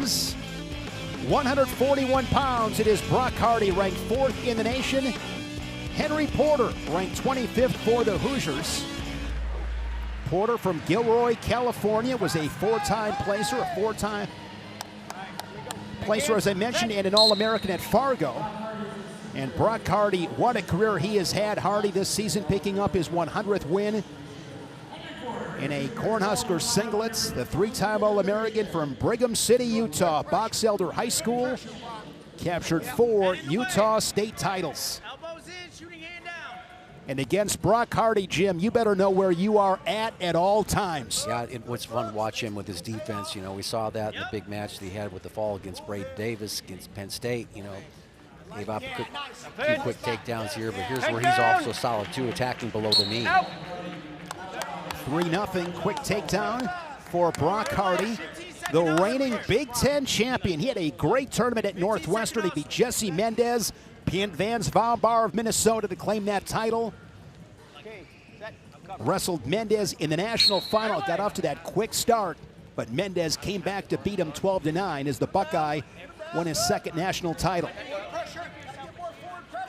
comes. 141 pounds. It is Brock Hardy, ranked 4th in the nation. Henry Porter, ranked 25th for the Hoosiers. Porter from Gilroy, California, was a 4-time placer, a 4-time placer, as I mentioned, and an All-American at Fargo. And Brock Hardy, what a career he has had. Hardy this season picking up his 100th win in a Cornhusker singlets. The 3-time All-American from Brigham City, Utah. Box Elder High School captured 4 Utah state titles. And against Brock Hardy, Jim, you better know where you are at all times. Yeah, it was fun to watch him with his defense. You know, we saw that in the big match that he had with the fall against Braden Davis against Penn State. You know, gave up a few quick takedowns here, but here's where he's also solid too, attacking below the knee. 3-0 quick takedown for Brock Hardy, the reigning Big Ten champion. He had a great tournament at Northwestern. He beat Jesse Mendez, Vance Valbar of Minnesota to claim that title. Wrestled Mendez in the national final, got off to that quick start, but Mendez came back to beat him 12-9 as the Buckeye won his 2nd national title.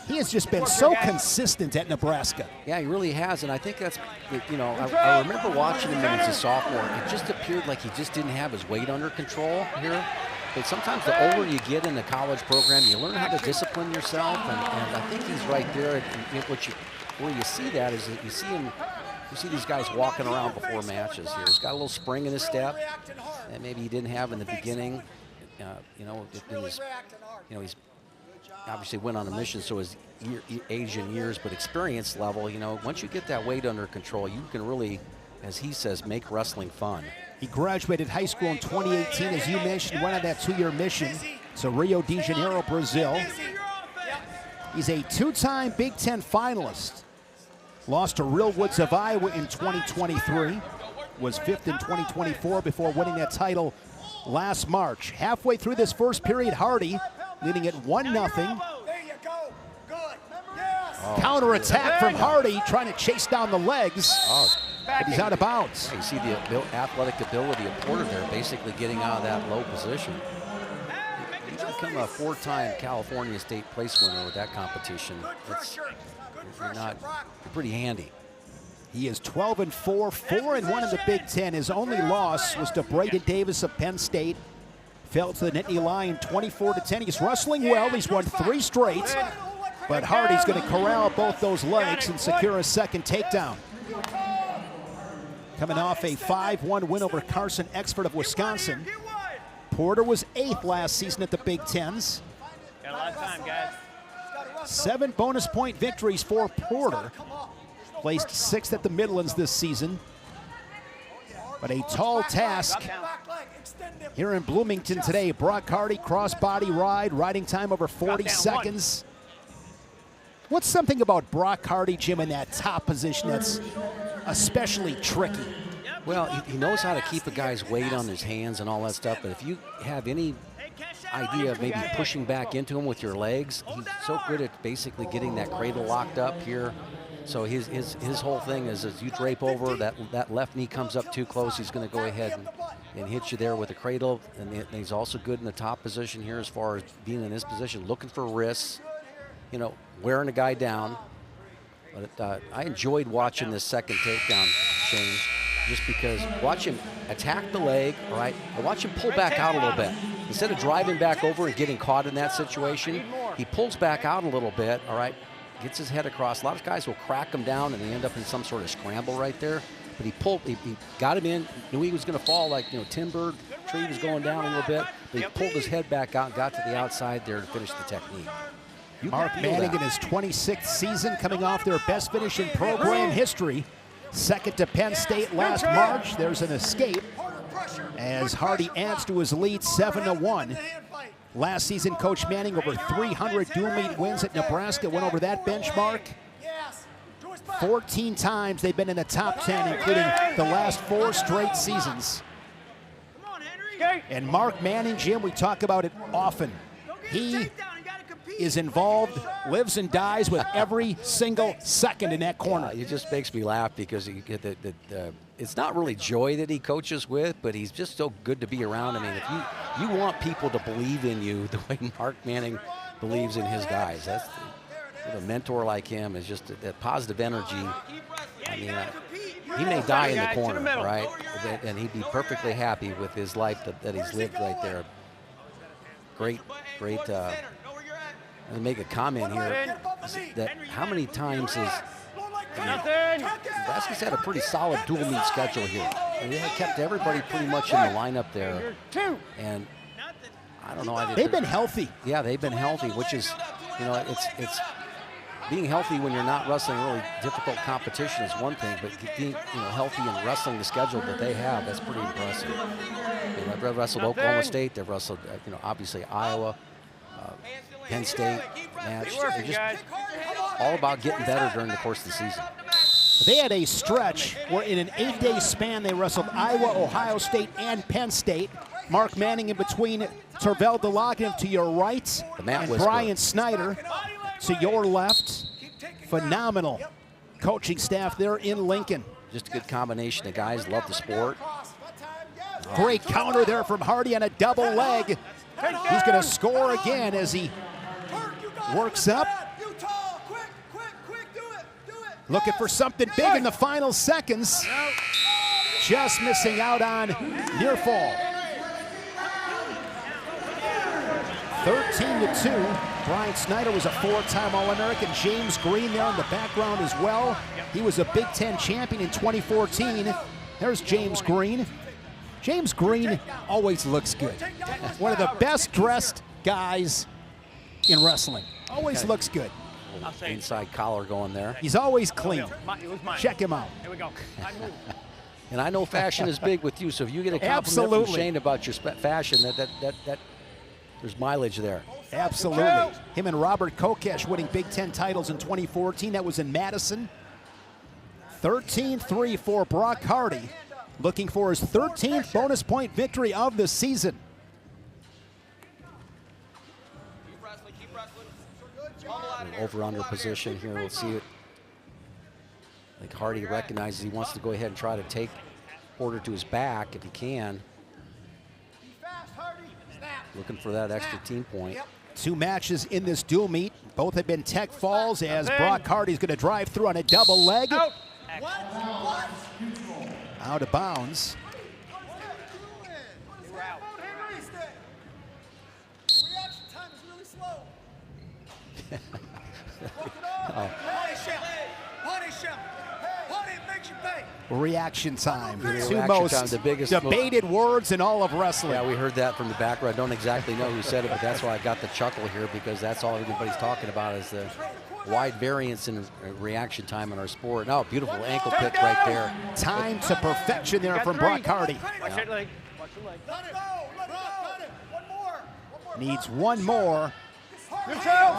He has just been so consistent at Nebraska. Yeah, he really has, and I think that's, you know, I remember watching him as a sophomore. It just appeared like he just didn't have his weight under control here. But sometimes the older you get in the college program, you learn how to discipline yourself, and I think he's right there. And where you see that is that you see these guys walking around before matches here. He's got a little spring in his step that maybe he didn't have in the beginning. You know, he's obviously went on a mission, so his age in years, but experience level, you know, once you get that weight under control, you can really, as he says, make wrestling fun. He graduated high school in 2018, as you mentioned, went on that 2-year mission to Rio de Janeiro, Brazil. He's a 2-time Big Ten finalist. Lost to Real Woods of Iowa in 2023. Was 5th in 2024 before winning that title last March. Halfway through this first period, Hardy leading at 1-0. Counter attack from Hardy, trying to chase down the legs. But he's out of bounds. You see the athletic ability of Porter there, basically getting out of that low position. He's become a 4-time California state place winner with that competition. You're pretty handy. He is 12-4, 4-1 in the Big Ten. His only loss was to Braden Davis of Penn State. Fell to the Nittany Lion 24-10. He's wrestling well. He's won 3 straight. But Hardy's going to corral both those legs and secure a 2nd takedown. Coming off a 5-1 win over Carson Exford of Wisconsin. Porter was 8th last season at the Big Tens. Got a lot of time, guys. 7 bonus point victories for Porter. Placed 6th at the Midlands this season. But a tall task here in Bloomington today. Brock Hardy, crossbody ride, riding time over 40 seconds. What's something about Brock Hardy, Jim, in that top position that's especially tricky? Well, he knows how to keep a guy's weight on his hands and all that stuff, but if you have any idea of maybe pushing back into him with your legs, he's so good at basically getting that cradle locked up here. So his whole thing is, as you drape over, that left knee comes up too close, he's going to go ahead and hit you there with a cradle. And he's also good in the top position here as far as being in this position, looking for wrists, you know, wearing a guy down. But I enjoyed watching this 2nd takedown change, just because watch him attack the leg, all right, and watch him pull back out a little bit. Instead of driving back over and getting caught in that situation, he pulls back out a little bit, all right, gets his head across. A lot of guys will crack him down and they end up in some sort of scramble right there. But he got him in, knew he was going to fall, like, you know, timber, tree was going down a little bit, but he pulled his head back out, got to the outside there to finish the technique. Mark Manning in his 26th season, coming off their best finish in program history. 2nd to Penn State last March. There's an escape as Hardy adds to his lead 7-1. Last season, Coach Manning over 300 dual meet wins at Nebraska, went over that benchmark. 14 times they've been in the top 10, including the last 4 straight seasons. And Mark Manning, Jim, we talk about it often. He is involved, lives and dies with every single second in that corner. It just makes me laugh because it's not really Joy that he coaches with, but he's just so good to be around. I mean, if you want people to believe in you the way Mark Manning believes in his guys, that's a mentor like him is just that positive energy. I mean, he may die in the corner, right? And he'd be perfectly happy with his life that he's lived right there. Great. And make a comment here that how many times Nebraska's had a pretty solid dual meet schedule here. And they had kept everybody pretty much in the lineup there. And I don't know. They've been healthy. Yeah, they've been healthy, which is, it's being healthy when you're not wrestling really difficult competition is one thing, but being healthy and wrestling the schedule that they have, that's pretty impressive. They've wrestled Oklahoma State. They've wrestled, obviously Iowa, Penn State match. They're just all about getting better during the course of the season. They had a stretch where in an 8-day span they wrestled Iowa, Ohio State, and Penn State. Mark Manning in between Tervel DeLoggin to your right, and Brian Snyder to your left. Phenomenal coaching staff there in Lincoln. Just a good combination of guys, love the sport. Great counter there from Hardy on a double leg. He's going to score again as he works up. Looking for something big in the final seconds. Just missing out on near fall. 13-2. Brian Snyder was a 4-time All-American. James Green there in the background as well. He was a Big Ten champion in 2014. There's James Green. James Green always looks good. One of the best dressed guys in wrestling. Always looks good. Inside collar going there. He's always clean. Check him out. Here we go. And I know fashion is big with you, so if you get a compliment from Shane about your fashion, that there's mileage there. Absolutely. Him and Robert Kokesh winning Big Ten titles in 2014. That was in Madison. 13-3 for Brock Hardy, looking for his 13th bonus point victory of the season. Over-under position here. We'll see it. I think Hardy recognizes he wants to go ahead and try to take Porter to his back if he can. Looking for that extra team point. 2 matches in this dual meet. Both have been tech falls as Brock Hardy's going to drive through on a double leg. Out of bounds. Reaction time. The two most debated words in all of wrestling. Yeah, we heard that from the back row. I don't exactly know who said it, but that's why I got the chuckle here, because that's all everybody's talking about is the wide variance in reaction time in our sport. Oh, beautiful ankle pick right there. Time to perfection there from Brock Hardy. Watch your leg. Watch your leg. Needs one more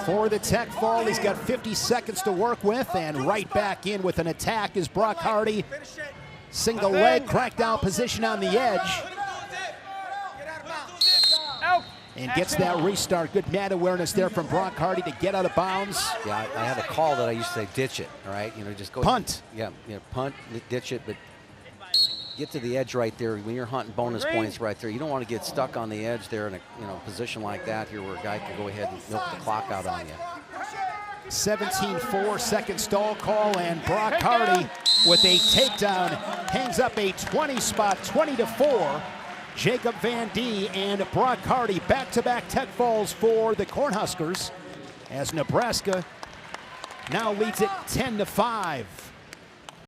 for the tech fall. He's got 50 seconds to work with, and right back in with an attack is Brock Hardy. Single leg, crackdown position on the edge. And gets that restart. Good mat awareness there from Brock Hardy to get out of bounds. Yeah, I had a call that I used to say ditch it, all right? Just go punt. Punt, ditch it, but get to the edge right there. When you're hunting bonus points right there, you don't want to get stuck on the edge there in a position like that here where a guy can go ahead and milk the clock out on you. 17-4, second stall call, and Brock Hardy with a takedown hangs up a 20 spot, 20-4. Jacob Van D and Brock Hardy back-to-back tech falls for the Cornhuskers as Nebraska now leads it 10-5.